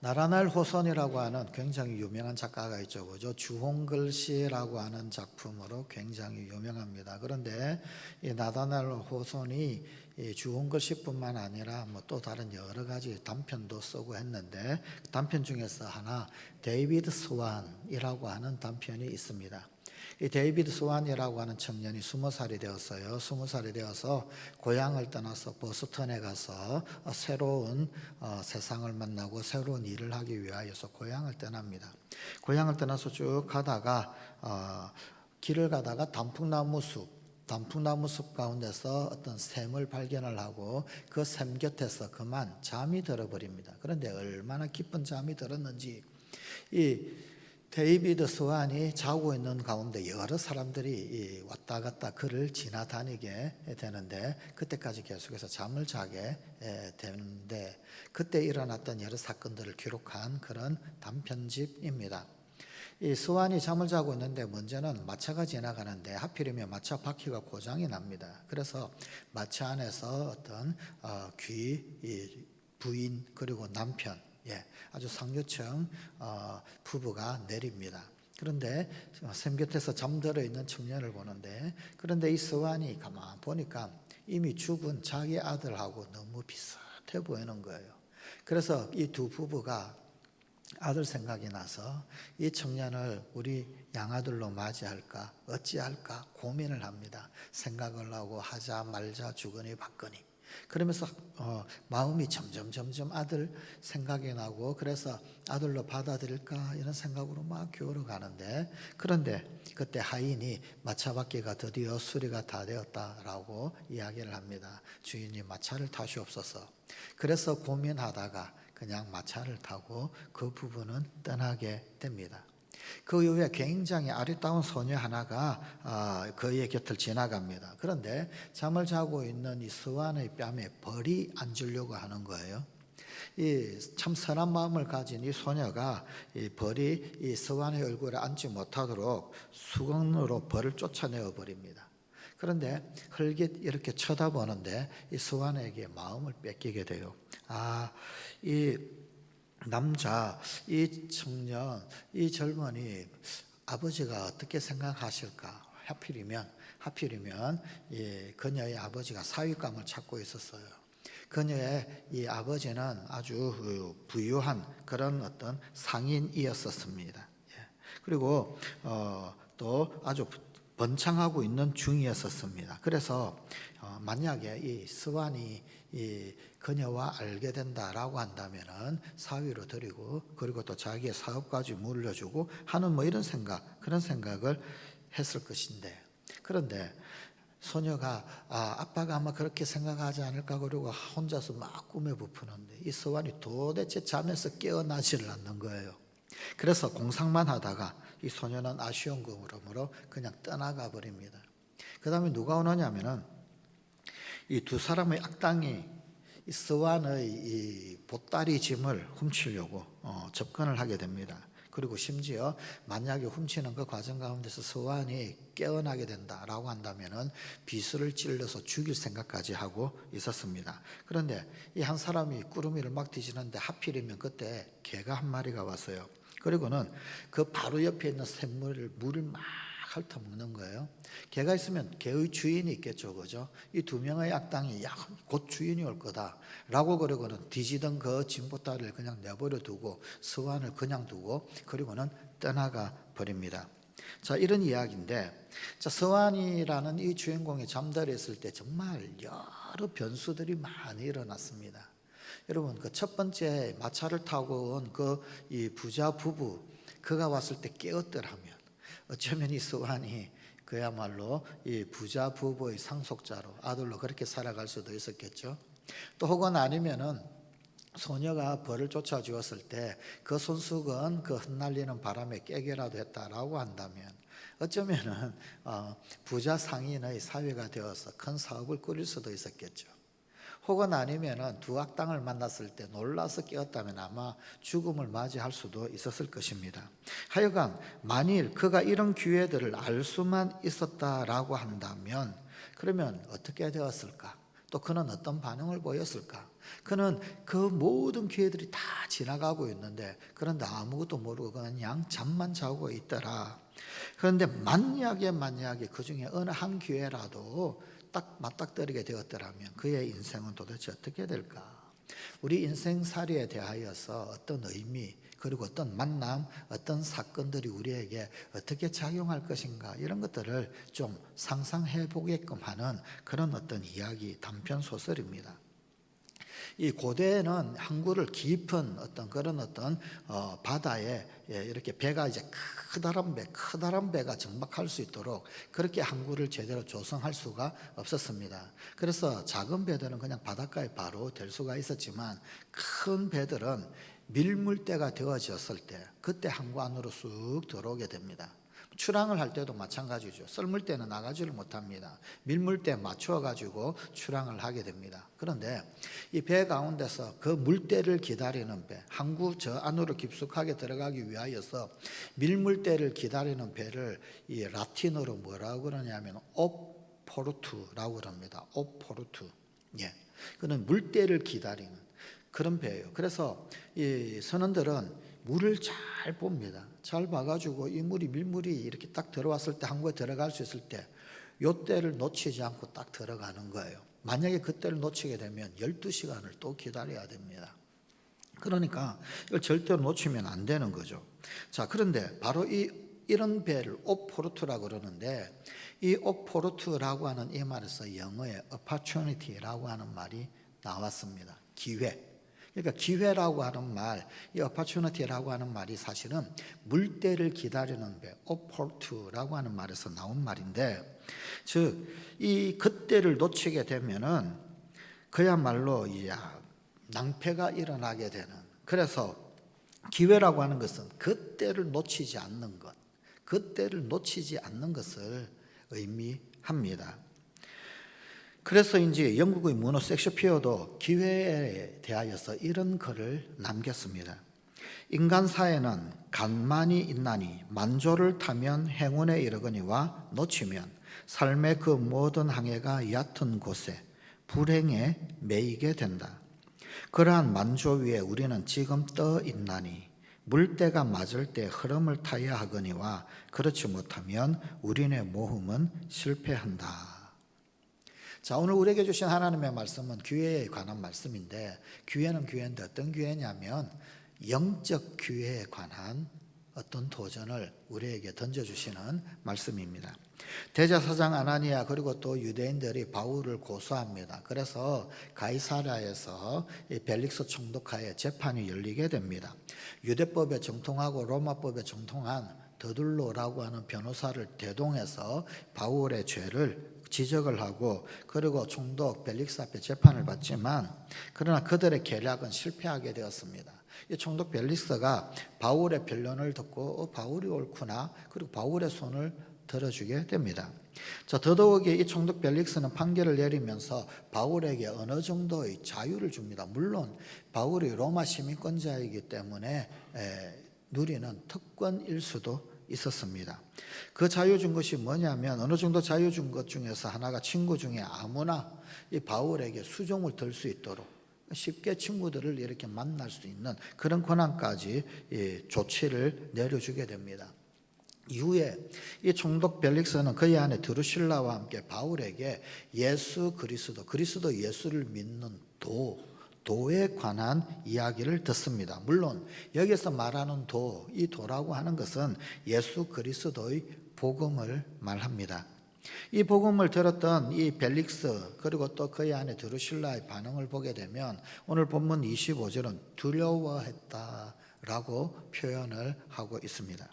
나라날 호선이라고 하는 굉장히 유명한 작가가 있죠. 그죠? 주홍글씨라고 하는 작품으로 굉장히 유명합니다. 그런데 이 나라날 호선이 이 주홍글씨뿐만 아니라 뭐 또 다른 여러 가지 단편도 쓰고 했는데 단편 중에서 하나 데이비드 스완이라고 하는 단편이 있습니다. 이 데이비드 스완이라고 하는 청년이 20살이 되었어요. 20살이 되어서 고향을 떠나서 보스턴에 가서 새로운 세상을 만나고 새로운 일을 하기 위하여서 고향을 떠납니다. 고향을 떠나서 쭉 가다가 길을 가다가 단풍나무 숲 가운데서 어떤 샘을 발견을 하고 그 샘 곁에서 그만 잠이 들어버립니다. 그런데 얼마나 깊은 잠이 들었는지 이 데이비드 스완이 자고 있는 가운데 여러 사람들이 왔다 갔다 그를 지나다니게 되는데 그때까지 계속해서 잠을 자게 되는데 그때 일어났던 여러 사건들을 기록한 그런 단편집입니다. 이 스완이 잠을 자고 있는데 문제는 마차가 지나가는데 하필이면 마차 바퀴가 고장이 납니다. 그래서 마차 안에서 어떤 부인 그리고 남편 아주 상류층 부부가 내립니다. 그런데 샘 곁에서 잠들어 있는 청년을 보는데 그런데 이 스완이 가만 보니까 이미 죽은 자기 아들하고 너무 비슷해 보이는 거예요. 그래서 이 두 부부가 아들 생각이 나서 이 청년을 우리 양아들로 맞이할까 어찌할까 고민을 합니다. 생각을 하고 하자 말자 주거니 받거니 그러면서 마음이 점점 아들 생각이 나고 그래서 아들로 받아들일까 이런 생각으로 막 기울어 가는데 그런데 그때 하인이 마차 바퀴가 드디어 수리가 다 되었다라고 이야기를 합니다. 주인이 마차를 타시옵소서. 그래서 고민하다가 그냥 마차를 타고 그 부부는 떠나게 됩니다. 그 이후에 굉장히 아리따운 소녀 하나가 그의 곁을 지나갑니다. 그런데 잠을 자고 있는 이 스완의 뺨에 벌이 앉으려고 하는 거예요. 이 참 선한 마음을 가진 이 소녀가 이 벌이 이 스완의 얼굴에 앉지 못하도록 수건으로 벌을 쫓아내어 버립니다. 그런데 흘깃 이렇게 쳐다보는데 이 스완에게 마음을 뺏기게 돼요. 이 남자, 이 청년, 이 젊은이 아버지가 어떻게 생각하실까? 하필이면 그녀의 아버지가 사윗감을 찾고 있었어요. 그녀의 이 아버지는 아주 부유한 그런 어떤 상인이었었습니다. 그리고 또 아주 번창하고 있는 중이었었습니다. 그래서 만약에 이 스완이 이 그녀와 알게 된다라고 한다면은 사위로 드리고 그리고 또 자기의 사업까지 물려주고 하는 뭐 이런 그런 생각을 했을 것인데 그런데 소녀가 아빠가 아마 그렇게 생각하지 않을까 그러고 혼자서 막 꿈에 부푸는데 이 스완이 도대체 잠에서 깨어나지를 않는 거예요. 그래서 공상만 하다가 이 소녀는 아쉬운 그러므로 그냥 떠나가 버립니다. 그 다음에 누가 오느냐면은 이 두 사람의 악당이 이 스완의 이 보따리 짐을 훔치려고 접근을 하게 됩니다. 그리고 심지어 만약에 훔치는 그 과정 가운데서 스완이 깨어나게 된다라고 한다면은 비수를 찔러서 죽일 생각까지 하고 있었습니다. 그런데 이 한 사람이 꾸러미를 막 뒤지는데 하필이면 그때 개가 한 마리가 왔어요. 그리고는 그 바로 옆에 있는 물을 막 핥아먹는 거예요. 개가 있으면 개의 주인이 있겠죠, 그죠? 이 두 명의 악당이 곧 주인이 올 거다라고 그러고는 뒤지던 그 짐보따리를 그냥 내버려 두고 스완을 그냥 두고 그리고는 떠나가 버립니다. 자, 이런 이야기인데, 자, 스완이라는 이 주인공이 잠들어 있을 때 정말 여러 변수들이 많이 일어났습니다. 여러분, 그 첫 번째 마차를 타고 온 이 부자 부부, 그가 왔을 때 깨었더라면 어쩌면 이 스완이 그야말로 이 부자 부부의 상속자로 아들로 그렇게 살아갈 수도 있었겠죠. 또 혹은 아니면은 소녀가 벌을 쫓아주었을 때 그 손수건 그 흩날리는 바람에 깨기라도 했다라고 한다면 어쩌면은 부자 상인의 사위가 되어서 큰 사업을 꾸릴 수도 있었겠죠. 혹은 아니면은 두 악당을 만났을 때 놀라서 깨었다면 아마 죽음을 맞이할 수도 있었을 것입니다. 하여간 만일 그가 이런 기회들을 알 수만 있었다라고 한다면 그러면 어떻게 되었을까? 또 그는 어떤 반응을 보였을까? 그는 그 모든 기회들이 다 지나가고 있는데 그런데 아무것도 모르고 그냥 잠만 자고 있더라. 그런데 만약에 그 중에 어느 한 기회라도 딱 맞닥뜨리게 되었더라면 그의 인생은 도대체 어떻게 될까? 우리 인생살이에 대하여서 어떤 의미, 그리고 어떤 만남, 어떤 사건들이 우리에게 어떻게 작용할 것인가, 이런 것들을 좀 상상해 보게끔 하는 그런 어떤 이야기, 단편 소설입니다. 이 고대에는 항구를 깊은 어떤 그런 어떤 바다에 이렇게 배가 이제 커다란 배가 정박할 수 있도록 그렇게 항구를 제대로 조성할 수가 없었습니다. 그래서 작은 배들은 그냥 바닷가에 바로 댈 수가 있었지만 큰 배들은 밀물대가 되어졌을 때 그때 항구 안으로 쑥 들어오게 됩니다. 출항을 할 때도 마찬가지죠. 썰물 때는 나가지를 못합니다. 밀물 때 맞춰 가지고 출항을 하게 됩니다. 그런데 이 배 가운데서 그 물때를 기다리는 배, 항구 저 안으로 깊숙하게 들어가기 위하여서 밀물때를 기다리는 배를 이 라틴어로 뭐라고 그러냐면 오포르투라고 그럽니다. 오포르투. 예. 그는 물때를 기다리는 그런 배예요. 그래서 이 선원들은 물을 잘 봅니다. 잘 봐가지고 이 밀물이 이렇게 딱 들어왔을 때 항구에 들어갈 수 있을 때 요 때를 놓치지 않고 딱 들어가는 거예요. 만약에 그 때를 놓치게 되면 12시간을 또 기다려야 됩니다. 그러니까 이걸 절대로 놓치면 안 되는 거죠. 자, 그런데 바로 이런 배를 오포르투라고 그러는데 이 오포르투라고 하는 이 말에서 영어의 opportunity라고 하는 말이 나왔습니다. 기회. 그러니까 기회라고 하는 말, 이 opportunity라고 하는 말이 사실은 물때를 기다리는 배, opportu라고 하는 말에서 나온 말인데, 즉 이 그때를 놓치게 되면은 그야말로 낭패가 일어나게 되는. 그래서 기회라고 하는 것은 그때를 놓치지 않는 것, 그때를 놓치지 않는 것을 의미합니다. 그래서 이제 영국의 문호 섹스피어도 기회에 대하여서 이런 글을 남겼습니다. 인간사에는 간만이 있나니 만조를 타면 행운에 이르거니와 놓치면 삶의 그 모든 항해가 얕은 곳에 불행에 매이게 된다. 그러한 만조 위에 우리는 지금 떠 있나니 물때가 맞을 때 흐름을 타야 하거니와 그렇지 못하면 우리의 모험은 실패한다. 자, 오늘 우리에게 주신 하나님의 말씀은 기회에 관한 말씀인데, 기회는 기회인데 어떤 기회냐면 영적 기회에 관한 어떤 도전을 우리에게 던져주시는 말씀입니다. 대제사장 아나니아 그리고 또 유대인들이 바울을 고소합니다. 그래서 가이사랴에서 벨릭스 총독하에 재판이 열리게 됩니다. 유대법에 정통하고 로마법에 정통한 더둘로라고 하는 변호사를 대동해서 바울의 죄를 지적을 하고 그리고 총독 벨릭스 앞에 재판을 받지만 그러나 그들의 계략은 실패하게 되었습니다. 이 총독 벨릭스가 바울의 변론을 듣고 바울이 옳구나, 그리고 바울의 손을 들어주게 됩니다. 자, 더더욱이 이 총독 벨릭스는 판결을 내리면서 바울에게 어느 정도의 자유를 줍니다. 물론 바울이 로마 시민권자이기 때문에 누리는 특권일 수도 있었습니다. 그 자유 준 것이 뭐냐면 어느 정도 자유 준 것 중에서 하나가 친구 중에 아무나 이 바울에게 수종을 들 수 있도록 쉽게 친구들을 이렇게 만날 수 있는 그런 권한까지 조치를 내려주게 됩니다. 이후에 이 총독 벨릭스는 그의 아내 드루실라와 함께 바울에게 예수 그리스도 예수를 믿는 도에 관한 이야기를 듣습니다. 물론 여기서 말하는 이 도라고 하는 것은 예수 그리스도의 복음을 말합니다. 이 복음을 들었던 이 벨릭스 그리고 또 그의 아내 드루실라의 반응을 보게 되면 오늘 본문 25절은 두려워했다라고 표현을 하고 있습니다.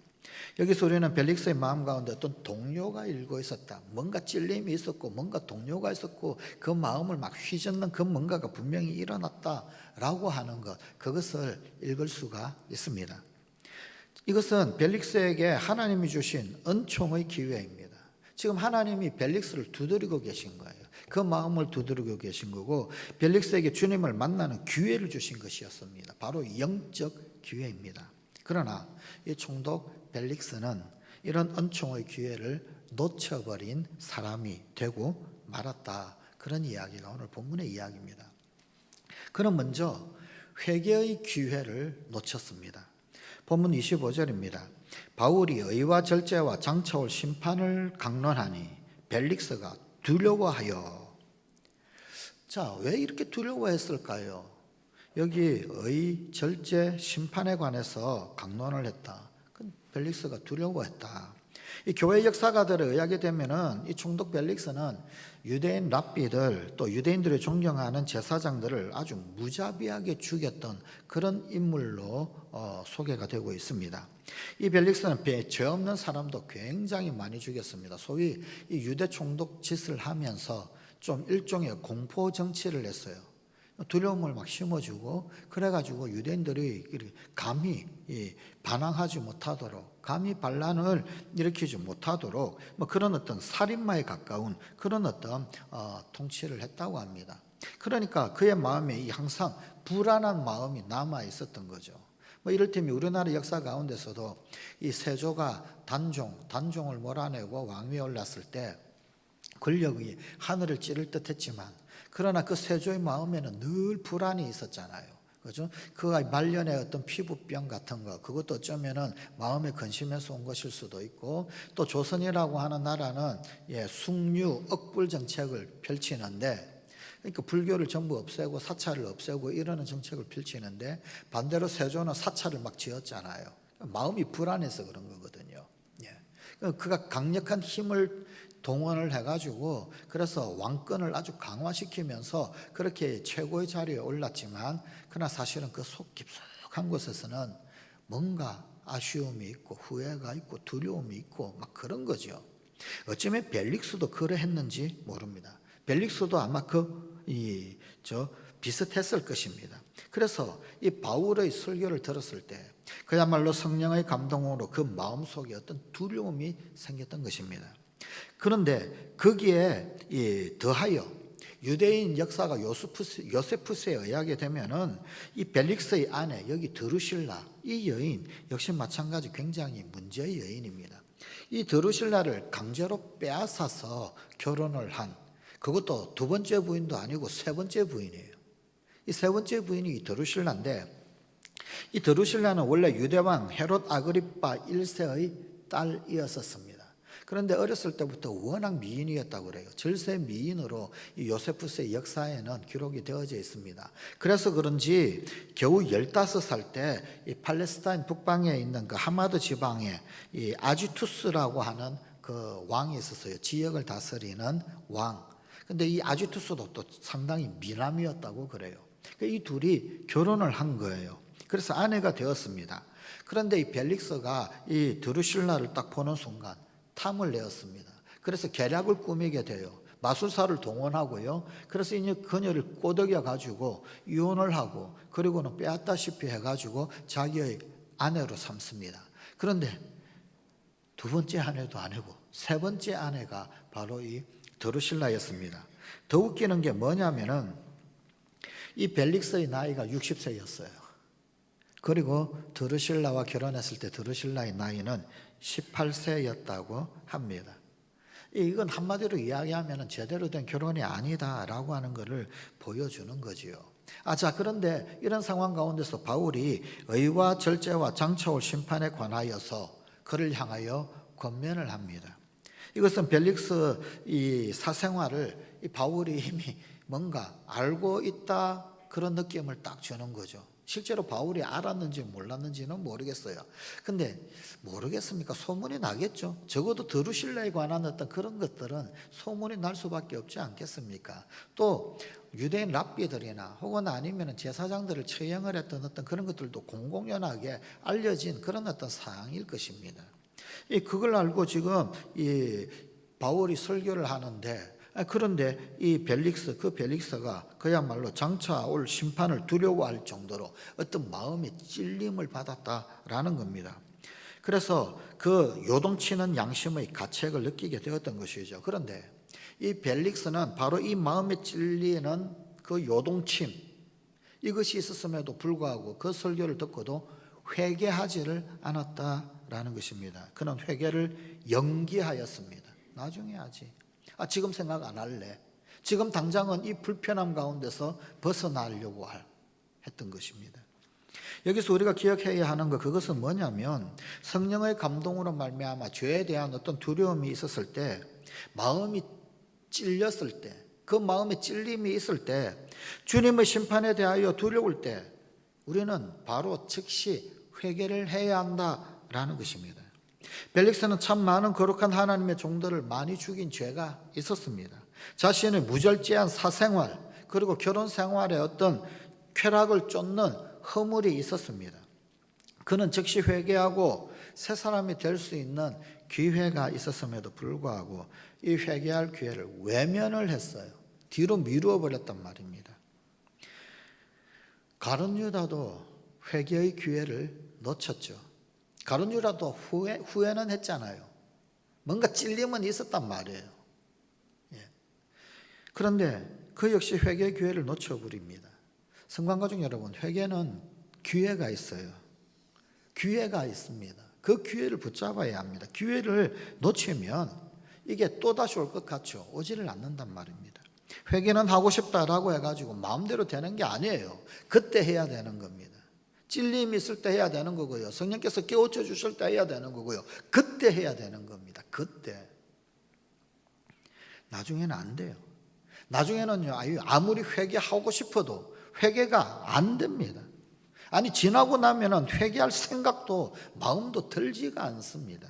여기서 우리는 벨릭스의 마음 가운데 어떤 동요가 일고 있었다. 뭔가 찔림이 있었고 뭔가 동요가 있었고 그 마음을 막 휘젓는 그 뭔가가 분명히 일어났다라고 하는 것, 그것을 읽을 수가 있습니다. 이것은 벨릭스에게 하나님이 주신 은총의 기회입니다. 지금 하나님이 벨릭스를 두드리고 계신 거예요. 그 마음을 두드리고 계신 거고 벨릭스에게 주님을 만나는 기회를 주신 것이었습니다. 바로 영적 기회입니다. 그러나 이 총독 벨릭스는 이런 은총의 기회를 놓쳐버린 사람이 되고 말았다. 그런 이야기가 오늘 본문의 이야기입니다. 그는 먼저 회개의 기회를 놓쳤습니다. 본문 25절입니다. 바울이 의와 절제와 장차올 심판을 강론하니 벨릭스가 두려워하여. 자, 왜 이렇게 두려워했을까요? 여기 의, 절제, 심판에 관해서 강론을 했다. 벨릭스가 두려워했다. 이 교회 역사가들에 의하게 되면은 이 총독 벨릭스는 유대인 랍비들 또 유대인들이 존경하는 제사장들을 아주 무자비하게 죽였던 그런 인물로 소개가 되고 있습니다. 이 벨릭스는 죄 없는 사람도 굉장히 많이 죽였습니다. 소위 이 유대 총독 짓을 하면서 좀 일종의 공포 정치를 했어요. 두려움을 막 심어주고 그래가지고 유대인들이 감히 반항하지 못하도록, 감히 반란을 일으키지 못하도록 뭐 그런 어떤 살인마에 가까운 그런 어떤 통치를 했다고 합니다. 그러니까 그의 마음에 항상 불안한 마음이 남아 있었던 거죠. 뭐 이를테면 우리나라 역사 가운데서도 이 세조가 단종을 몰아내고 왕위에 올랐을 때 권력이 하늘을 찌를 듯 했지만 그러나 그 세조의 마음에는 늘 불안이 있었잖아요. 그죠? 그가 말년에 어떤 피부병 같은 거, 그것도 어쩌면은 마음의 근심에서 온 것일 수도 있고, 또 조선이라고 하는 나라는 숭유, 억불 정책을 펼치는데, 그러니까 불교를 전부 없애고 사찰을 없애고 이러는 정책을 펼치는데, 반대로 세조는 사찰을 막 지었잖아요. 마음이 불안해서 그런 거거든요. 그가 강력한 힘을 동원을 해가지고 그래서 왕권을 아주 강화시키면서 그렇게 최고의 자리에 올랐지만 그러나 사실은 그 속 깊숙한 곳에서는 뭔가 아쉬움이 있고 후회가 있고 두려움이 있고 막 그런 거죠. 어쩌면 벨릭스도 그러했는지 모릅니다. 벨릭스도 아마 비슷했을 것입니다. 그래서 이 바울의 설교를 들었을 때 그야말로 성령의 감동으로 그 마음속에 어떤 두려움이 생겼던 것입니다. 그런데 거기에 더하여 유대인 역사가 요세푸스에 의하게 되면은 이 벨릭스의 아내 여기 드루실라 이 여인 역시 마찬가지 굉장히 문제의 여인입니다. 이 드루실라를 강제로 빼앗아서 결혼을 한 그것도 두 번째 부인도 아니고 세 번째 부인이에요. 이 세 번째 부인이 이 드루실라인데 이 드루실라는 원래 유대왕 헤롯 아그리파 1세의 딸이었었습니다. 그런데 어렸을 때부터 워낙 미인이었다고 그래요. 절세 미인으로 이 요세푸스의 역사에는 기록이 되어져 있습니다. 그래서 그런지 겨우 15살 때 이 팔레스타인 북방에 있는 그 하마드 지방에 이 아지투스라고 하는 그 왕이 있었어요. 지역을 다스리는 왕. 근데 이 아지투스도 또 상당히 미남이었다고 그래요. 이 둘이 결혼을 한 거예요. 그래서 아내가 되었습니다. 그런데 이 벨릭스가 이 드루실라를 딱 보는 순간 탐을 내었습니다. 그래서 계략을 꾸미게 돼요. 마술사를 동원하고요. 그래서 그녀를 꼬드겨 가지고 이혼을 하고 그리고는 빼앗다시피 해가지고 자기의 아내로 삼습니다. 그런데 두 번째 아내도 아니고 세 번째 아내가 바로 이 드루실라였습니다. 더 웃기는 게 뭐냐면은 이 벨릭스의 나이가 60세였어요. 그리고 드루실라와 결혼했을 때 드루실라의 나이는 18세였다고 합니다. 이건 한마디로 이야기하면 제대로 된 결혼이 아니다라고 하는 것을 보여주는 거지요. 자, 그런데 이런 상황 가운데서 바울이 의와 절제와 장차올 심판에 관하여서 그를 향하여 권면을 합니다. 이것은 벨릭스 이 사생활을 이 바울이 이미 뭔가 알고 있다 그런 느낌을 딱 주는 거죠. 실제로 바울이 알았는지 몰랐는지는 모르겠어요. 근데 모르겠습니까? 소문이 나겠죠. 적어도 드루실라에 관한 어떤 그런 것들은 소문이 날 수밖에 없지 않겠습니까? 또 유대인 랍비들이나 혹은 아니면 제사장들을 처형을 했던 어떤 그런 것들도 공공연하게 알려진 그런 어떤 사항일 것입니다. 그걸 알고 지금 이 바울이 설교를 하는데 그런데 이 벨릭스가 그야말로 장차 올 심판을 두려워할 정도로 어떤 마음의 찔림을 받았다라는 겁니다. 그래서 그 요동치는 양심의 가책을 느끼게 되었던 것이죠. 그런데 이 벨릭스는 바로 이 마음에 찔리는 그 요동침 이것이 있었음에도 불구하고 그 설교를 듣고도 회개하지를 않았다라는 것입니다. 그는 회개를 연기하였습니다. 나중에 하지. 지금 생각 안 할래. 지금 당장은 이 불편함 가운데서 벗어나려고 할 했던 것입니다. 여기서 우리가 기억해야 하는 그것은 뭐냐면 성령의 감동으로 말미암아 죄에 대한 어떤 두려움이 있었을 때, 마음이 찔렸을 때, 그 마음에 찔림이 있을 때, 주님의 심판에 대하여 두려울 때 우리는 바로 즉시 회개를 해야 한다라는 것입니다. 벨릭스는 참 많은 거룩한 하나님의 종들을 많이 죽인 죄가 있었습니다. 자신의 무절제한 사생활, 그리고 결혼 생활에 어떤 쾌락을 쫓는 허물이 있었습니다. 그는 즉시 회개하고 새 사람이 될 수 있는 기회가 있었음에도 불구하고 이 회개할 기회를 외면을 했어요. 뒤로 미루어 버렸단 말입니다. 가룟 유다도 회개의 기회를 놓쳤죠. 가룟 유다도 후회는 했잖아요. 뭔가 찔림은 있었단 말이에요. 그런데 그 역시 회개의 기회를 놓쳐버립니다. 성관가족 여러분, 회개는 기회가 있어요. 기회가 있습니다. 그 기회를 붙잡아야 합니다. 기회를 놓치면 이게 또다시 올 것 같죠. 오지를 않는단 말입니다. 회개는 하고 싶다라고 해가지고 마음대로 되는 게 아니에요. 그때 해야 되는 겁니다. 찔림이 있을 때 해야 되는 거고요. 성령께서 깨우쳐 주실 때 해야 되는 거고요. 그때 해야 되는 겁니다. 그때. 나중에는 안 돼요. 나중에는요, 아무리 회개하고 싶어도 회개가 안 됩니다. 아니, 지나고 나면은 회개할 생각도 마음도 들지가 않습니다.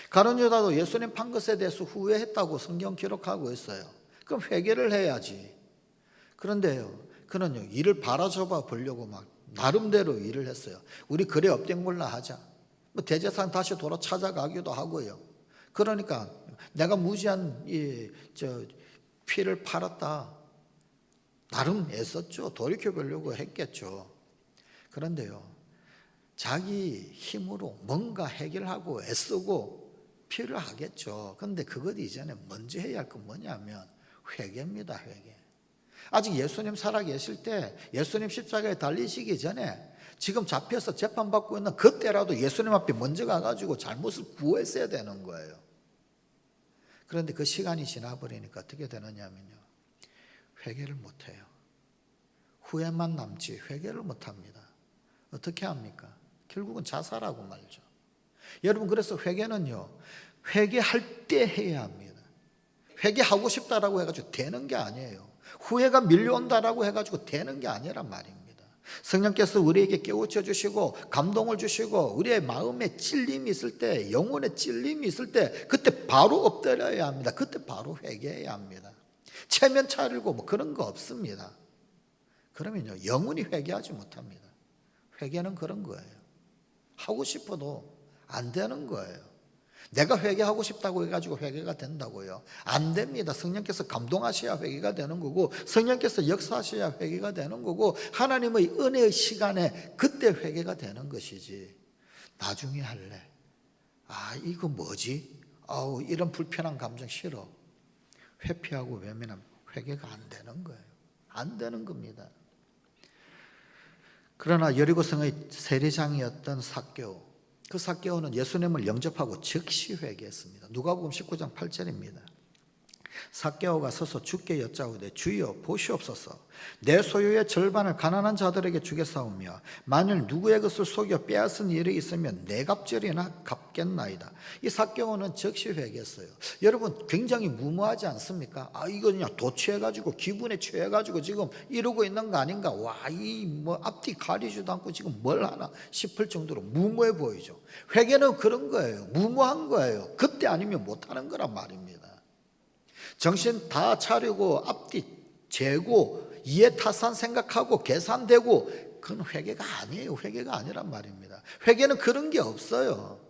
가룟 유다도 예수님 판 것에 대해서 후회했다고 성경 기록하고 있어요. 그럼 회개를 해야지. 그런데요, 그는요, 일을 바라잡아 보려고 막 나름대로 일을 했어요. 우리 그래 업된 걸로 하자. 뭐 대제사장 다시 돌아 찾아가기도 하고요. 그러니까 내가 무지한 피를 팔았다. 나름 애썼죠. 돌이켜 보려고 했겠죠. 그런데요, 자기 힘으로 뭔가 해결하고 애쓰고 피를 하겠죠. 그런데 그것 이전에 먼저 해야 할 건 뭐냐면 회개입니다. 회개. 아직 예수님 살아계실 때, 예수님 십자가에 달리시기 전에 지금 잡혀서 재판받고 있는 그때라도 예수님 앞에 먼저 가가지고 잘못을 구했어야 되는 거예요. 그런데 그 시간이 지나버리니까 어떻게 되느냐면요, 회개를 못해요. 후회만 남지 회개를 못합니다. 어떻게 합니까? 결국은 자살하고 말죠. 여러분, 그래서 회개는요, 회개할 때 해야 합니다. 회개하고 싶다라고 해가지고 되는 게 아니에요. 후회가 밀려온다라고 해가지고 되는 게 아니란 말입니다. 성령께서 우리에게 깨우쳐 주시고 감동을 주시고 우리의 마음에 찔림이 있을 때, 영혼에 찔림이 있을 때 그때 바로 엎드려야 합니다. 그때 바로 회개해야 합니다. 체면 차리고 뭐 그런 거 없습니다. 그러면요, 영원히 회개하지 못합니다. 회개는 그런 거예요. 하고 싶어도 안 되는 거예요. 내가 회개하고 싶다고 해가지고 회개가 된다고요? 안 됩니다. 성령께서 감동하셔야 회개가 되는 거고, 성령께서 역사하셔야 회개가 되는 거고, 하나님의 은혜의 시간에 그때 회개가 되는 것이지, 나중에 할래. 이거 뭐지? 이런 불편한 감정 싫어. 회피하고 외면하면 회개가 안 되는 거예요. 안 되는 겁니다. 그러나 여리고성의 세리장이었던 삭개오, 그 삭개오는 예수님을 영접하고 즉시 회개했습니다. 누가복음 19장 8절입니다. 삭개오가 서서 주께 여짜오되 주여 보시옵소서, 내 소유의 절반을 가난한 자들에게 주겠사오며 만일 누구의 것을 속여 빼앗은 일이 있으면 네 갑절이나 갚겠나이다. 이 삭개오는 즉시 회개했어요. 여러분, 굉장히 무모하지 않습니까? 이거 그냥 도취해가지고 기분에 취해가지고 지금 이러고 있는 거 아닌가? 앞뒤 가리지도 않고 지금 뭘 하나 싶을 정도로 무모해 보이죠. 회개는 그런 거예요. 무모한 거예요. 그때 아니면 못하는 거란 말입니다. 정신 다 차리고 앞뒤 재고 이해타산 생각하고 계산되고, 그건 회개가 아니에요. 회개가 아니란 말입니다. 회개는 그런 게 없어요.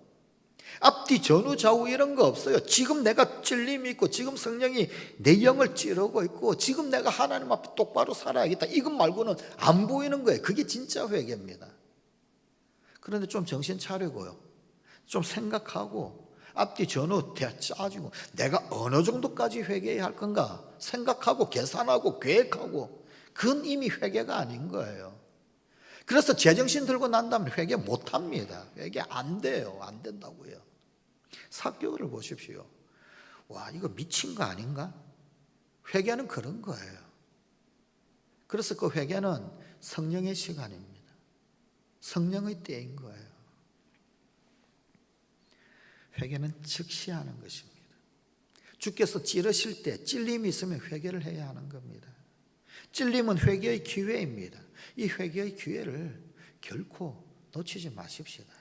앞뒤 전후 좌우 이런 거 없어요. 지금 내가 찔림이 있고, 지금 성령이 내 영을 찌르고 있고, 지금 내가 하나님 앞에 똑바로 살아야겠다, 이것 말고는 안 보이는 거예요. 그게 진짜 회개입니다. 그런데 좀 정신 차리고요, 좀 생각하고 앞뒤 전후 짜지고 내가 어느 정도까지 회개해야 할 건가 생각하고 계산하고 계획하고, 그건 이미 회개가 아닌 거예요. 그래서 제정신 들고 난 다음에 회개 못합니다. 회개 안 돼요. 안 된다고요. 삭개오를 보십시오. 이거 미친 거 아닌가? 회개는 그런 거예요. 그래서 그 회개는 성령의 시간입니다. 성령의 때인 거예요. 회개는 즉시 하는 것입니다. 주께서 찌르실 때 찔림이 있으면 회개를 해야 하는 겁니다. 찔림은 회개의 기회입니다. 이 회개의 기회를 결코 놓치지 마십시다.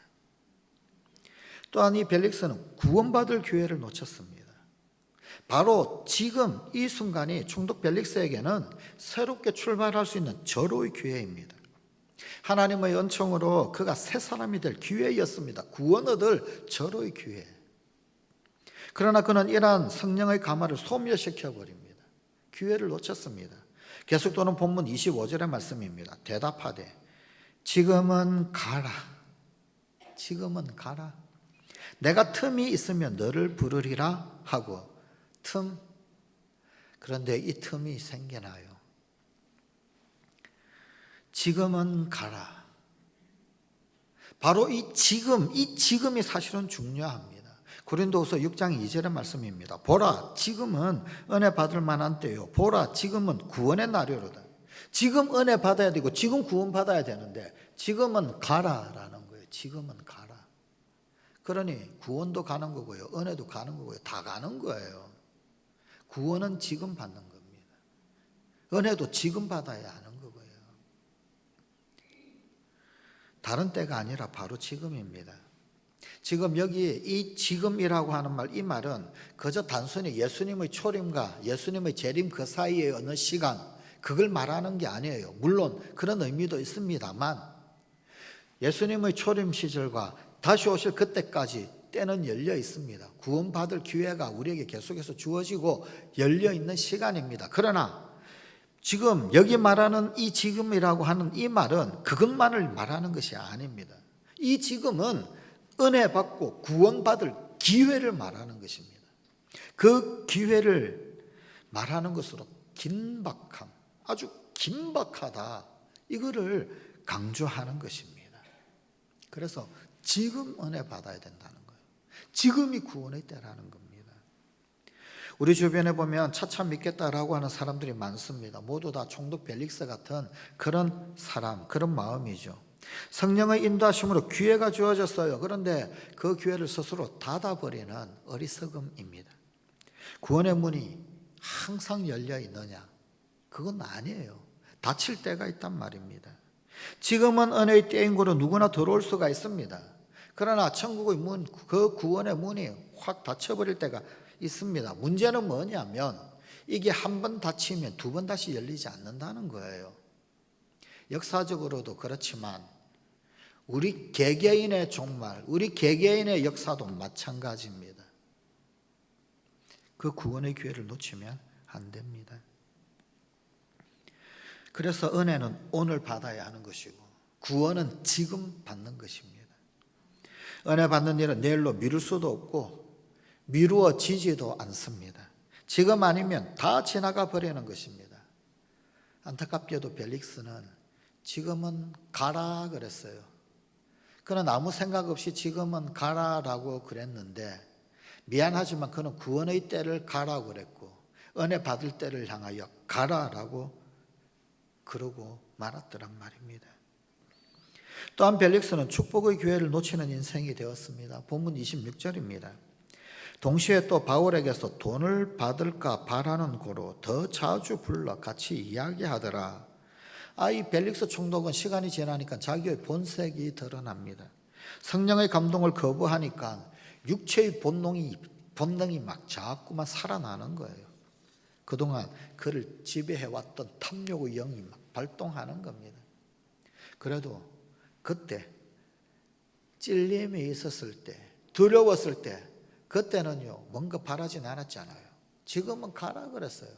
또한 이 벨릭스는 구원받을 기회를 놓쳤습니다. 바로 지금 이 순간이 총독 벨릭스에게는 새롭게 출발할 수 있는 절호의 기회입니다. 하나님의 은총으로 그가 새 사람이 될 기회였습니다. 구원 얻을 절호의 기회. 그러나 그는 이러한 성령의 감화를 소멸시켜 버립니다. 기회를 놓쳤습니다. 계속되는 본문 25절의 말씀입니다. 대답하되 지금은 가라. 지금은 가라. 내가 틈이 있으면 너를 부르리라 하고 틈. 그런데 이 틈이 생겨나요. 지금은 가라. 바로 이 지금이 사실은 중요합니다. 고린도후서 6장 2절의 말씀입니다. 보라, 지금은 은혜 받을 만한 때요. 보라, 지금은 구원의 날이로다. 지금 은혜 받아야 되고 지금 구원 받아야 되는데 지금은 가라라는 거예요. 지금은 가라. 그러니 구원도 가는 거고요. 은혜도 가는 거고요. 다 가는 거예요. 구원은 지금 받는 겁니다. 은혜도 지금 받아야 하는 거고요. 다른 때가 아니라 바로 지금입니다. 지금 여기 이 지금이라고 하는 말, 이 말은 그저 단순히 예수님의 초림과 예수님의 재림 그 사이의 어느 시간, 그걸 말하는 게 아니에요. 물론 그런 의미도 있습니다만 예수님의 초림 시절과 다시 오실 그때까지 때는 열려 있습니다. 구원받을 기회가 우리에게 계속해서 주어지고 열려 있는 시간입니다. 그러나 지금 여기 말하는 이 지금이라고 하는 이 말은 그것만을 말하는 것이 아닙니다. 이 지금은 은혜 받고 구원받을 기회를 말하는 것입니다. 그 기회를 말하는 것으로 긴박함, 아주 긴박하다, 이거를 강조하는 것입니다. 그래서 지금 은혜 받아야 된다는 거예요. 지금이 구원의 때라는 겁니다. 우리 주변에 보면 차차 믿겠다라고 하는 사람들이 많습니다. 모두 다 총독 벨릭스 같은 그런 사람, 그런 마음이죠. 성령의 인도하심으로 기회가 주어졌어요. 그런데 그 기회를 스스로 닫아버리는 어리석음입니다. 구원의 문이 항상 열려 있느냐? 그건 아니에요. 닫힐 때가 있단 말입니다. 지금은 은혜의 때인 거로 누구나 들어올 수가 있습니다. 그러나 천국의 문, 그 구원의 문이 확 닫혀버릴 때가 있습니다. 문제는 뭐냐면 이게 한 번 닫히면 두 번 다시 열리지 않는다는 거예요. 역사적으로도 그렇지만 우리 개개인의 종말, 우리 개개인의 역사도 마찬가지입니다. 그 구원의 기회를 놓치면 안 됩니다. 그래서 은혜는 오늘 받아야 하는 것이고 구원은 지금 받는 것입니다. 은혜 받는 일은 내일로 미룰 수도 없고 미루어지지도 않습니다. 지금 아니면 다 지나가 버리는 것입니다. 안타깝게도 벨릭스는 지금은 가라 그랬어요. 그는 아무 생각 없이 지금은 가라라고 그랬는데 미안하지만 그는 구원의 때를 가라고 그랬고 은혜 받을 때를 향하여 가라라고 그러고 말았더란 말입니다. 또한 벨릭스는 축복의 기회를 놓치는 인생이 되었습니다. 본문 26절입니다. 동시에 또 바울에게서 돈을 받을까 바라는 고로 더 자주 불러 같이 이야기하더라. 이 벨릭스 총독은 시간이 지나니까 자기의 본색이 드러납니다. 성령의 감동을 거부하니까 육체의 본능이 막 자꾸만 살아나는 거예요. 그동안 그를 지배해왔던 탐욕의 영이 막 발동하는 겁니다. 그래도 그때 찔림이 있었을 때, 두려웠을 때, 그때는요 뭔가 바라진 않았잖아요. 지금은 가라 그랬어요.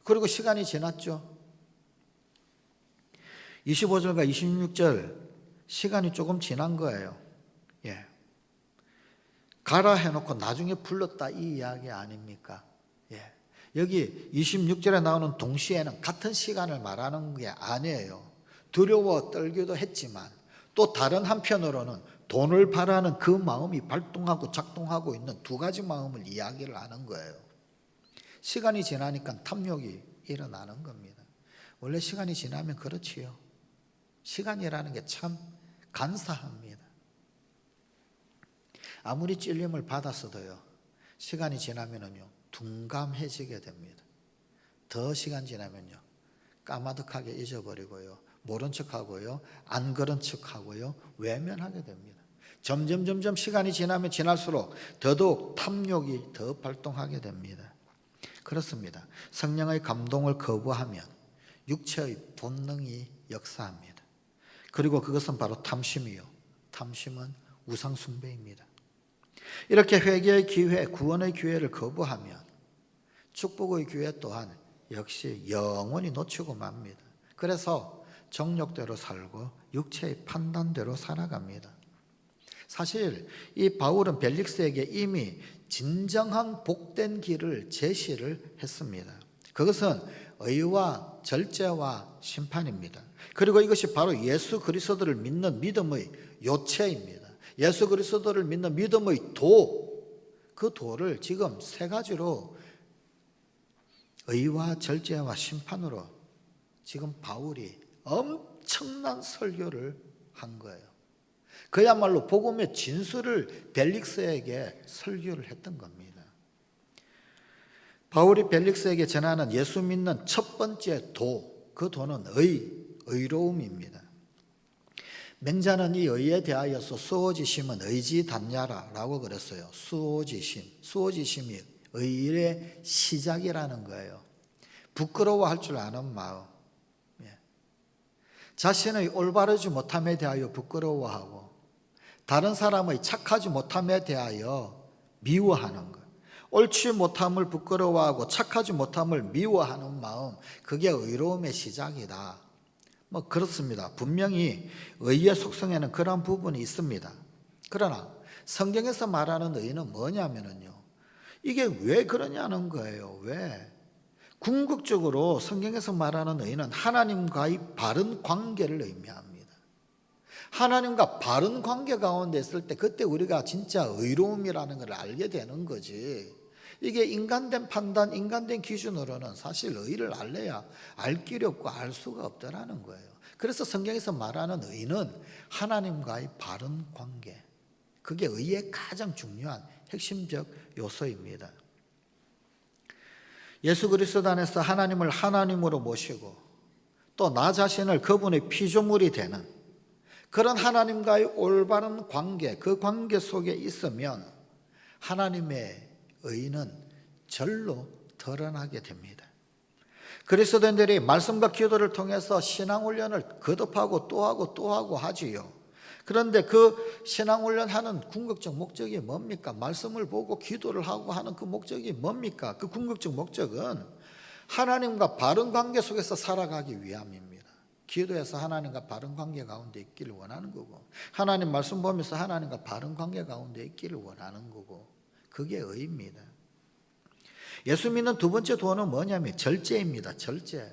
그리고 시간이 지났죠. 25절과 26절 시간이 조금 지난 거예요. 예. 가라 해놓고 나중에 불렀다 이 이야기 아닙니까? 예. 여기 26절에 나오는 동시에는 같은 시간을 말하는 게 아니에요. 두려워 떨기도 했지만 또 다른 한편으로는 돈을 바라는 그 마음이 발동하고 작동하고 있는 두 가지 마음을 이야기를 하는 거예요. 시간이 지나니까 탐욕이 일어나는 겁니다. 원래 시간이 지나면 그렇지요. 시간이라는 게 참 간사합니다. 아무리 찔림을 받았어도요, 시간이 지나면은요, 둔감해지게 됩니다. 더 시간 지나면요, 까마득하게 잊어버리고요, 모른 척하고요, 안 그런 척하고요, 외면하게 됩니다. 점점 시간이 지나면 지날수록 더더욱 탐욕이 더 발동하게 됩니다. 그렇습니다. 성령의 감동을 거부하면 육체의 본능이 역사합니다. 그리고 그것은 바로 탐심이요, 탐심은 우상숭배입니다. 이렇게 회개의 기회, 구원의 기회를 거부하면 축복의 기회 또한 역시 영원히 놓치고 맙니다. 그래서 정욕대로 살고 육체의 판단대로 살아갑니다. 사실 이 바울은 벨릭스에게 이미 진정한 복된 길을 제시를 했습니다. 그것은 의와 절제와 심판입니다. 그리고 이것이 바로 예수 그리스도를 믿는 믿음의 요체입니다. 예수 그리스도를 믿는 믿음의 그 도를 지금 세 가지로 의와 절제와 심판으로 지금 바울이 엄청난 설교를 한 거예요. 그야말로 복음의 진수를 벨릭스에게 설교를 했던 겁니다. 바울이 벨릭스에게 전하는 예수 믿는 첫 번째 그 도는 의로움입니다. 맹자는 이 의에 대하여서 수오지심은 의지단야라고 그랬어요. 수오지심이 의의 시작이라는 거예요. 부끄러워할 줄 아는 마음, 자신의 올바르지 못함에 대하여 부끄러워하고 다른 사람의 착하지 못함에 대하여 미워하는 것, 옳지 못함을 부끄러워하고 착하지 못함을 미워하는 마음, 그게 의로움의 시작이다. 그렇습니다. 분명히 의의 속성에는 그런 부분이 있습니다. 그러나 성경에서 말하는 의는 뭐냐면요, 이게 왜 그러냐는 거예요. 왜? 궁극적으로 성경에서 말하는 의는 하나님과의 바른 관계를 의미합니다. 하나님과 바른 관계 가운데 있을 때 그때 우리가 진짜 의로움이라는 걸 알게 되는 거지. 이게 인간된 판단, 인간된 기준으로는 사실 의를 알래야 알 길이 없고 알 수가 없더라는 거예요. 그래서 성경에서 말하는 의는 하나님과의 바른 관계, 그게 의의 가장 중요한 핵심적 요소입니다. 예수 그리스도 안에서 하나님을 하나님으로 모시고 또 나 자신을 그분의 피조물이 되는 그런 하나님과의 올바른 관계, 그 관계 속에 있으면 하나님의 의는 절로 드러나게 됩니다. 그리스도인들이 말씀과 기도를 통해서 신앙훈련을 거듭하고 또 하고 또 하고 하지요. 그런데 그 신앙훈련하는 궁극적 목적이 뭡니까? 말씀을 보고 기도를 하고 하는 그 목적이 뭡니까? 그 궁극적 목적은 하나님과 바른 관계 속에서 살아가기 위함입니다. 기도해서 하나님과 바른 관계 가운데 있기를 원하는 거고, 하나님 말씀 보면서 하나님과 바른 관계 가운데 있기를 원하는 거고, 그게 의입니다. 예수 믿는 두 번째 도는 뭐냐면 절제입니다. 절제.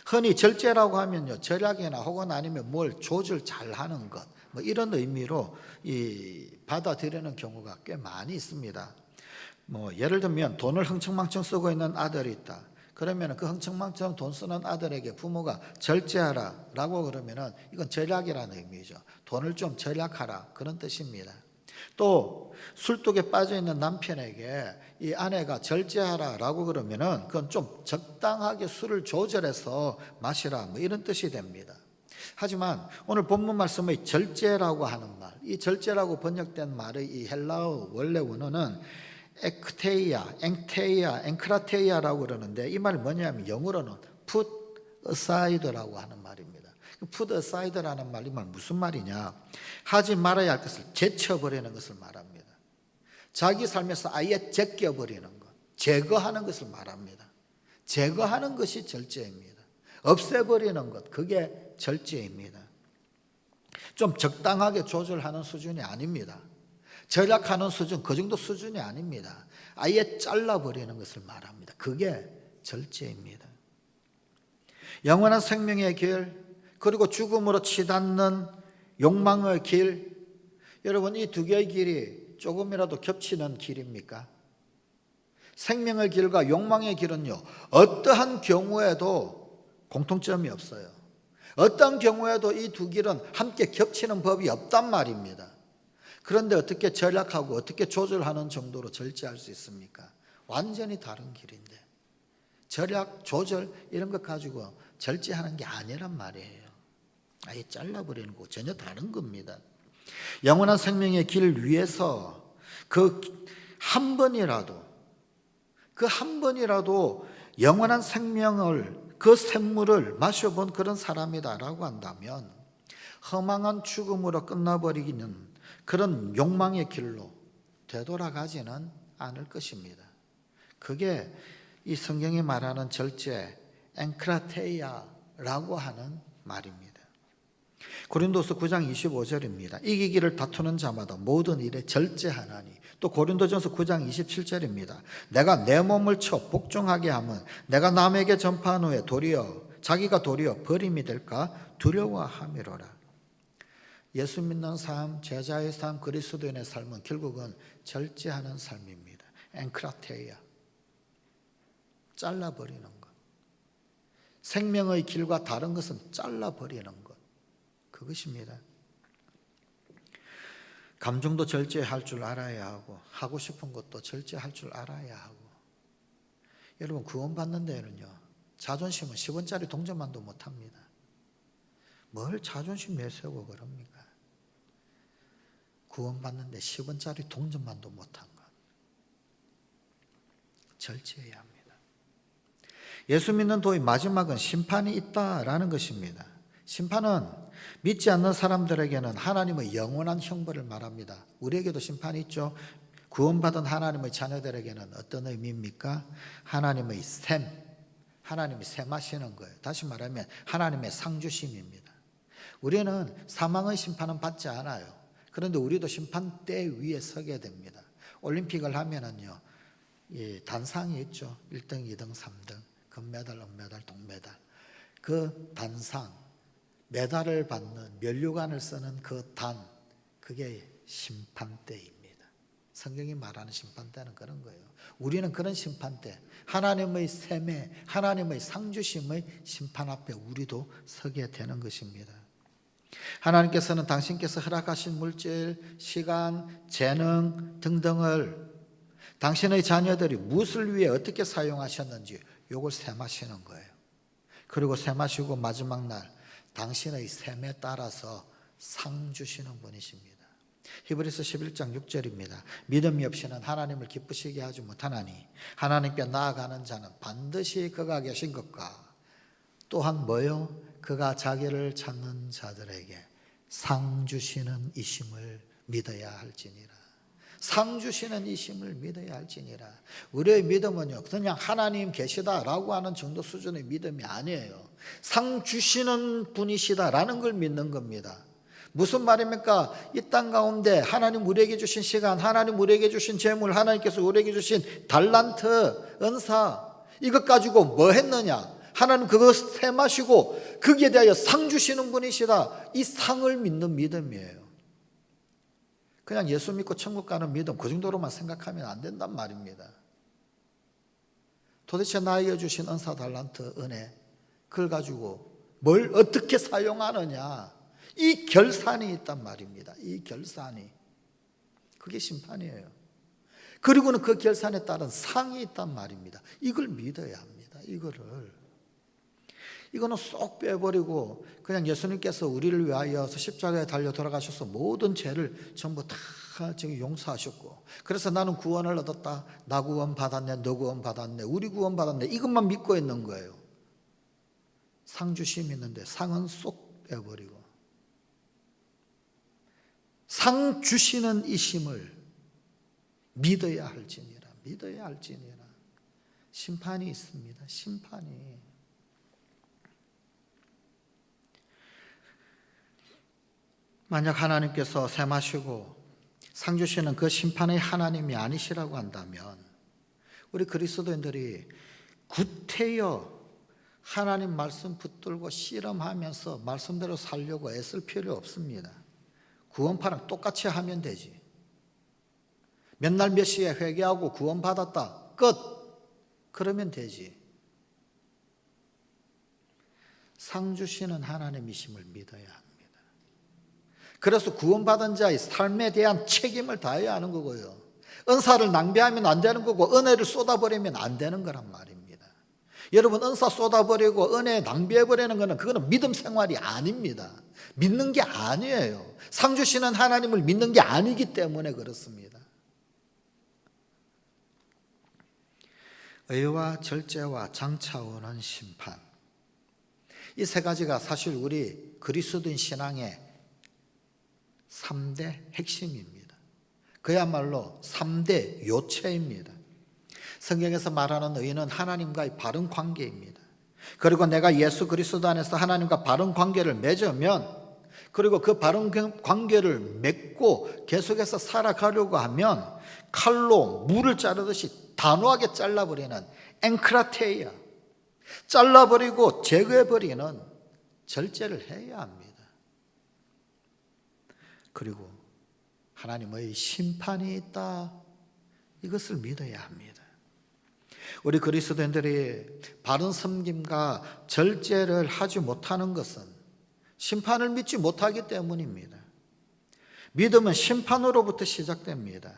흔히 절제라고 하면요, 절약이나 혹은 아니면 뭘 조절 잘하는 것, 이런 의미로 받아들이는 경우가 꽤 많이 있습니다. 예를 들면 돈을 흥청망청 쓰고 있는 아들이 있다. 그러면 그 흥청망청 돈 쓰는 아들에게 부모가 절제하라라고 그러면은 이건 절약이라는 의미죠. 돈을 좀 절약하라, 그런 뜻입니다. 또 술독에 빠져 있는 남편에게 이 아내가 절제하라라고 그러면은 그건 좀 적당하게 술을 조절해서 마시라, 이런 뜻이 됩니다. 하지만 오늘 본문 말씀의 절제라고 하는 말, 이 절제라고 번역된 말의 이 헬라어 원래 원어는 앵테이아, 앵크라테이아라고 그러는데 이 말이 뭐냐면 영어로는 put aside라고 하는 말입니다. put aside라는 말, 이 말 무슨 말이냐? 하지 말아야 할 것을 제쳐버리는 것을 말합니다. 자기 삶에서 아예 제껴버리는 것, 제거하는 것을 말합니다. 제거하는 것이 절제입니다. 없애버리는 것, 그게 절제입니다. 좀 적당하게 조절하는 수준이 아닙니다. 절약하는 수준, 그 정도 수준이 아닙니다. 아예 잘라버리는 것을 말합니다. 그게 절제입니다. 영원한 생명의 길, 그리고 죽음으로 치닫는 욕망의 길, 여러분 이 두 개의 길이 조금이라도 겹치는 길입니까? 생명의 길과 욕망의 길은요, 어떠한 경우에도 공통점이 없어요. 어떤 경우에도 이 두 길은 함께 겹치는 법이 없단 말입니다. 그런데 어떻게 절약하고 어떻게 조절하는 정도로 절제할 수 있습니까? 완전히 다른 길인데 절약, 조절 이런 것 가지고 절제하는 게 아니란 말이에요. 아예 잘라버리는 거 전혀 다른 겁니다. 영원한 생명의 길 위에서 그 한 번이라도 영원한 생명을 그 샘물을 마셔본 그런 사람이다라고 한다면 허망한 죽음으로 끝나버리기는 그런 욕망의 길로 되돌아가지는 않을 것입니다. 그게 이 성경이 말하는 절제, 엔크라테이아라고 하는 말입니다. 고린도서 9장 25절입니다. 이기기를 다투는 자마다 모든 일에 절제하나니. 또 고린도전서 9장 27절입니다. 내가 내 몸을 쳐 복종하게 하면 내가 남에게 전파한 후에 자기가 도리어 버림이 될까 두려워함이로라. 예수 믿는 삶, 제자의 삶, 그리스도인의 삶은 결국은 절제하는 삶입니다. 엔크라테이아, 잘라버리는 것. 생명의 길과 다른 것은 잘라버리는 것. 그것입니다. 감정도 절제할 줄 알아야 하고 하고 싶은 것도 절제할 줄 알아야 하고. 여러분 구원받는 데는요 자존심은 10원짜리 동전만도 못합니다. 뭘 자존심 내세우고 그럽니까? 구원받는 데 10원짜리 동전만도 못한 것. 절제해야 합니다. 예수 믿는 도의 마지막은 심판이 있다라는 것입니다. 심판은 믿지 않는 사람들에게는 하나님의 영원한 형벌을 말합니다. 우리에게도 심판이 있죠. 구원받은 하나님의 자녀들에게는 어떤 의미입니까? 하나님의 하나님이 셈하시는 거예요. 다시 말하면 하나님의 상주심입니다. 우리는 사망의 심판은 받지 않아요. 그런데 우리도 심판대 위에 서게 됩니다. 올림픽을 하면은요, 단상이 있죠. 1등, 2등, 3등, 금메달, 은메달, 동메달. 그 단상, 메달을 받는 면류관을 쓰는 그 그게 심판대입니다. 성경이 말하는 심판대는 그런 거예요. 우리는 그런 심판대, 하나님의 셈에, 하나님의 상주심의 심판 앞에 우리도 서게 되는 것입니다. 하나님께서는 당신께서 허락하신 물질, 시간, 재능 등등을 당신의 자녀들이 무엇을 위해 어떻게 사용하셨는지 이걸 셈하시는 거예요. 그리고 셈하시고 마지막 날 당신의 셈에 따라서 상 주시는 분이십니다. 히브리서 11장 6절입니다. 믿음이 없이는 하나님을 기쁘시게 하지 못하나니 하나님께 나아가는 자는 반드시 그가 계신 것과 또한 뭐요? 그가 자기를 찾는 자들에게 상 주시는 이심을 믿어야 할지니라. 상 주시는 이심을 믿어야 할지니라. 우리의 믿음은요 그냥 하나님 계시다라고 하는 정도 수준의 믿음이 아니에요. 상 주시는 분이시다라는 걸 믿는 겁니다. 무슨 말입니까? 이 땅 가운데 하나님 우리에게 주신 시간, 하나님 우리에게 주신 재물, 하나님께서 우리에게 주신 달란트, 은사, 이것 가지고 뭐 했느냐? 하나님 그거 셈하시고 거기에 대하여 상 주시는 분이시다. 이 상을 믿는 믿음이에요. 그냥 예수 믿고 천국 가는 믿음 그 정도로만 생각하면 안 된단 말입니다. 도대체 나에게 주신 은사, 달란트, 은혜 그걸 가지고 뭘 어떻게 사용하느냐, 이 결산이 있단 말입니다. 이 결산이, 그게 심판이에요. 그리고는 그 결산에 따른 상이 있단 말입니다. 이걸 믿어야 합니다. 이거는 쏙 빼버리고 그냥 예수님께서 우리를 위하여서 십자가에 달려 돌아가셔서 모든 죄를 전부 다 지금 용서하셨고, 그래서 나는 구원을 얻었다, 나 구원 받았네, 너 구원 받았네, 우리 구원 받았네, 이것만 믿고 있는 거예요. 상 주심이 있는데 상은 쏙 빼버리고 상 주시는 이심을 믿어야 할지니라. 심판이 있습니다. 심판이. 만약 하나님께서 셈하시고 상 주시는 그 심판의 하나님이 아니시라고 한다면 우리 그리스도인들이 구태여 하나님 말씀 붙들고 씨름하면서 말씀대로 살려고 애쓸 필요 없습니다. 구원파랑 똑같이 하면 되지. 몇 날 몇 시에 회개하고 구원받았다, 끝. 그러면 되지. 상 주시는 하나님이심을 믿어야 합니다. 그래서 구원받은 자의 삶에 대한 책임을 다해야 하는 거고요. 은사를 낭비하면 안 되는 거고 은혜를 쏟아버리면 안 되는 거란 말입니다. 여러분, 은사 쏟아버리고 은혜 낭비해버리는 거는 그거는 믿음 생활이 아닙니다. 믿는 게 아니에요. 상 주시는 하나님을 믿는 게 아니기 때문에 그렇습니다. 의와 절제와 장차 오는 심판, 이 세 가지가 사실 우리 그리스도인 신앙의 3대 핵심입니다. 그야말로 3대 요체입니다. 성경에서 말하는 의는 하나님과의 바른 관계입니다. 그리고 내가 예수 그리스도 안에서 하나님과 바른 관계를 맺으면, 그리고 그 바른 관계를 맺고 계속해서 살아가려고 하면 칼로 물을 자르듯이 단호하게 잘라버리는 엔크라테이아, 잘라버리고 제거해버리는 절제를 해야 합니다. 그리고 하나님의 심판이 있다, 이것을 믿어야 합니다. 우리 그리스도인들이 바른 섬김과 절제를 하지 못하는 것은 심판을 믿지 못하기 때문입니다. 믿음은 심판으로부터 시작됩니다.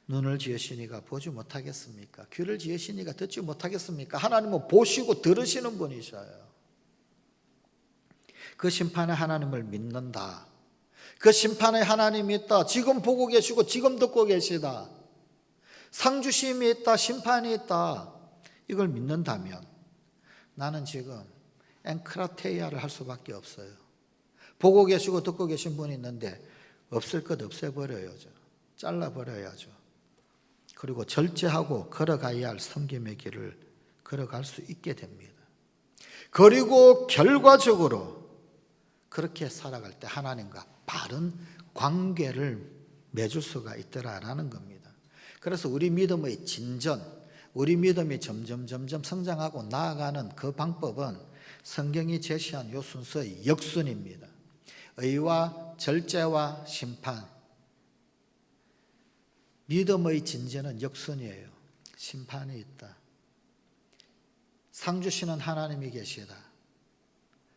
눈을 지으시니가 보지 못하겠습니까? 귀를 지으시니가 듣지 못하겠습니까? 하나님은 보시고 들으시는 분이셔요. 그 심판의 하나님을 믿는다, 그 심판의 하나님이 있다, 지금 보고 계시고 지금 듣고 계시다, 상주심이 있다, 심판이 있다, 이걸 믿는다면 나는 지금 엔크라테이아를 할 수밖에 없어요. 보고 계시고 듣고 계신 분이 있는데 없을 것 없애버려야죠. 잘라버려야죠. 그리고 절제하고 걸어가야 할 섬김의 길을 걸어갈 수 있게 됩니다. 그리고 결과적으로 그렇게 살아갈 때 하나님과 바른 관계를 맺을 수가 있더라라는 겁니다. 그래서 우리 믿음의 진전, 우리 믿음이 점점 성장하고 나아가는 그 방법은 성경이 제시한 요 순서의 역순입니다. 의와 절제와 심판. 믿음의 진전은 역순이에요. 심판이 있다. 상 주시는 하나님이 계시다.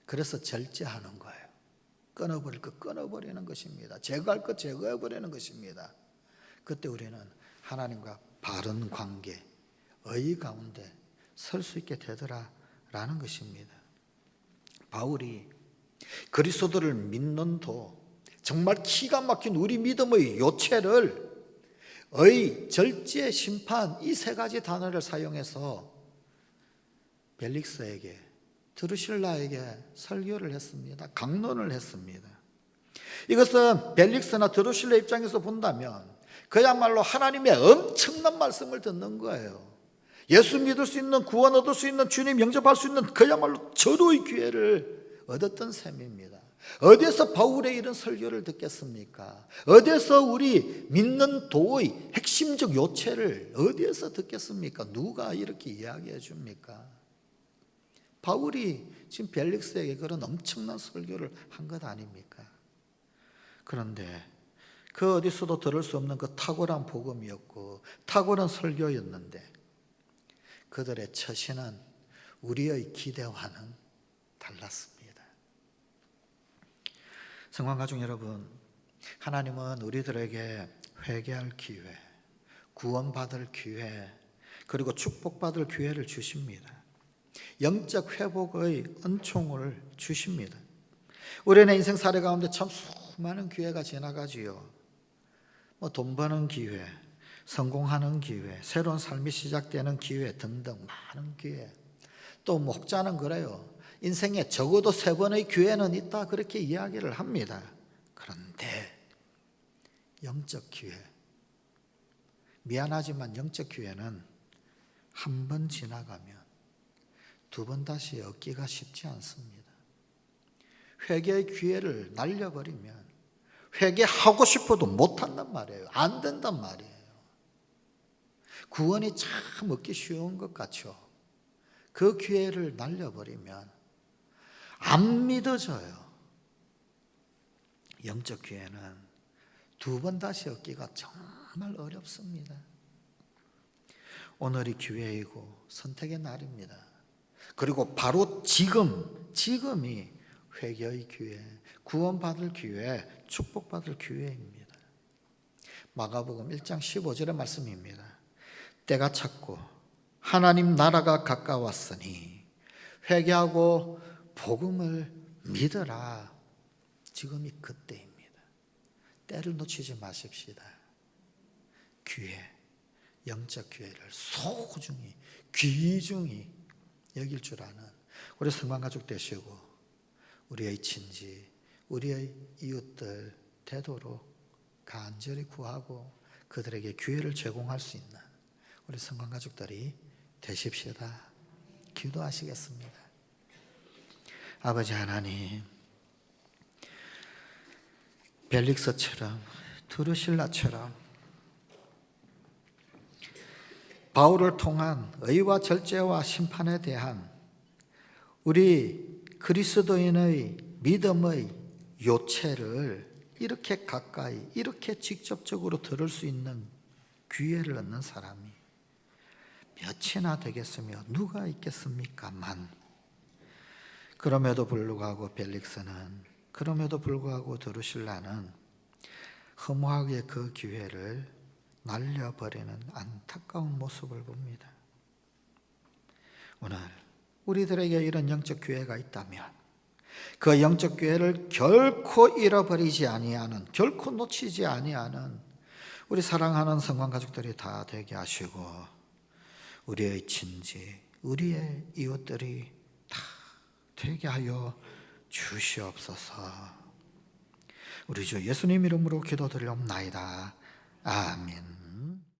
그래서 절제하는 거예요. 끊어버릴 것 끊어버리는 것입니다. 제거할 것 제거해버리는 것입니다. 그때 우리는 하나님과 바른 관계, 의 가운데 설 수 있게 되더라라는 것입니다. 바울이 그리스도를 믿는 도, 정말 기가 막힌 우리 믿음의 요체를 의, 절제, 심판, 이 세 가지 단어를 사용해서 벨릭스에게, 드루실라에게 설교를 했습니다. 강론을 했습니다. 이것은 벨릭스나 드루실라 입장에서 본다면 그야말로 하나님의 엄청난 말씀을 듣는 거예요. 예수 믿을 수 있는, 구원 얻을 수 있는, 주님 영접할 수 있는 그야말로 절호의 기회를 얻었던 셈입니다. 어디에서 바울의 이런 설교를 듣겠습니까? 어디에서 우리 믿는 도의 핵심적 요체를 어디에서 듣겠습니까? 누가 이렇게 이야기해 줍니까? 바울이 지금 벨릭스에게 그런 엄청난 설교를 한 것 아닙니까? 그런데 그 어디서도 들을 수 없는 그 탁월한 복음이었고 탁월한 설교였는데 그들의 처신은 우리의 기대와는 달랐습니다. 성관가족 여러분, 하나님은 우리들에게 회개할 기회, 구원받을 기회, 그리고 축복받을 기회를 주십니다. 영적 회복의 은총을 주십니다. 우리의 인생 사례 가운데 참 수많은 기회가 지나가지요. 돈 버는 기회, 성공하는 기회, 새로운 삶이 시작되는 기회 등등 많은 기회. 또 혹자는 그래요. 인생에 적어도 3번의 기회는 있다, 그렇게 이야기를 합니다. 그런데 영적 기회, 미안하지만 영적 기회는 한 번 지나가면 2번 다시 얻기가 쉽지 않습니다. 회개의 기회를 날려버리면 회개하고 싶어도 못한단 말이에요. 안 된단 말이에요. 구원이 참 얻기 쉬운 것 같죠. 그 기회를 날려버리면 안 믿어져요. 영적 기회는 2번 다시 얻기가 정말 어렵습니다. 오늘이 기회이고 선택의 날입니다. 그리고 바로 지금이 회개의 기회, 구원받을 기회, 축복받을 기회입니다. 마가복음 1장 15절의 말씀입니다. 때가 찼고 하나님 나라가 가까웠으니 회개하고 복음을 믿어라. 지금이 그때입니다. 때를 놓치지 마십시다. 기회, 영적 기회를 소중히 귀중히 여길 줄 아는 우리 성관가족 되시고 우리의 친지, 우리의 이웃들 되도록 간절히 구하고 그들에게 기회를 제공할 수 있는 우리 성관가족들이 되십시다. 기도하시겠습니다. 아버지 하나님, 벨릭스처럼 드루실라처럼 바울을 통한 의와 절제와 심판에 대한 우리 그리스도인의 믿음의 요체를 이렇게 가까이, 이렇게 직접적으로 들을 수 있는 기회를 얻는 사람이 몇이나 되겠으며 누가 있겠습니까만, 그럼에도 불구하고 벨릭스는, 그럼에도 불구하고 드루실라는 허무하게 그 기회를 날려버리는 안타까운 모습을 봅니다. 오늘 우리들에게 이런 영적 기회가 있다면 그 영적 기회를 결코 잃어버리지 아니하는, 결코 놓치지 아니하는 우리 사랑하는 성관가족들이 다 되게 하시고 우리의 친지, 우리의 이웃들이 다 되게 하여 주시옵소서. 우리 주 예수님 이름으로 기도드리옵나이다. 아멘.